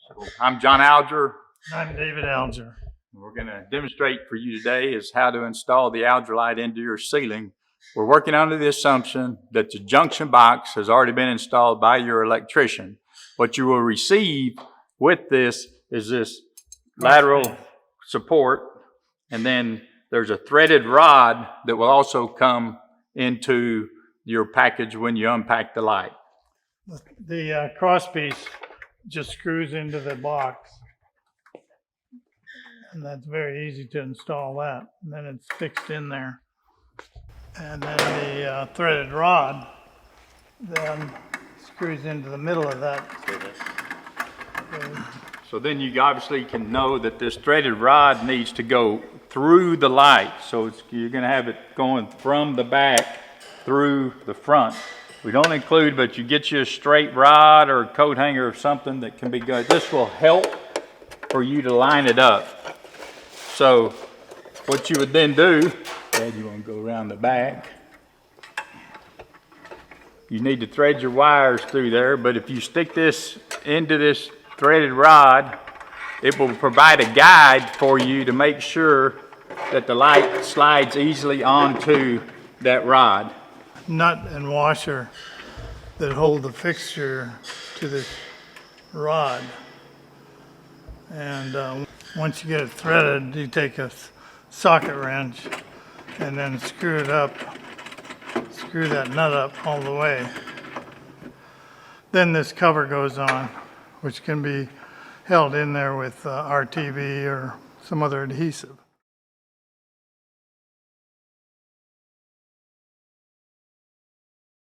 So I'm John Alger. I'm David Alger. We're going to demonstrate for you today is how to install the AlgerLight into your ceiling. We're working under the assumption that the junction box has already been installed by your electrician. What you will receive with this is this lateral support, and then there's a threaded rod that will also come into your package when you unpack the light. The cross piece just screws into the box, and that's very easy to install that. And then it's fixed in there. And then the threaded rod then screws into the middle of that. So then you obviously can know that this threaded rod needs to go through the light. So you're going to have it going from the back through the front. We don't include, but you get you a straight rod or a coat hanger or something that can be good. This will help for you to line it up. So what you would then do, Dad, you want to go around the back. You need to thread your wires through there, but if you stick this into this threaded rod, it will provide a guide for you to make sure that the light slides easily onto that rod. Nut and washer that hold the fixture to this rod. And once you get it threaded, you take a socket wrench and then screw it up, screw that nut up all the way. Then this cover goes on, which can be held in there with RTV or some other adhesive.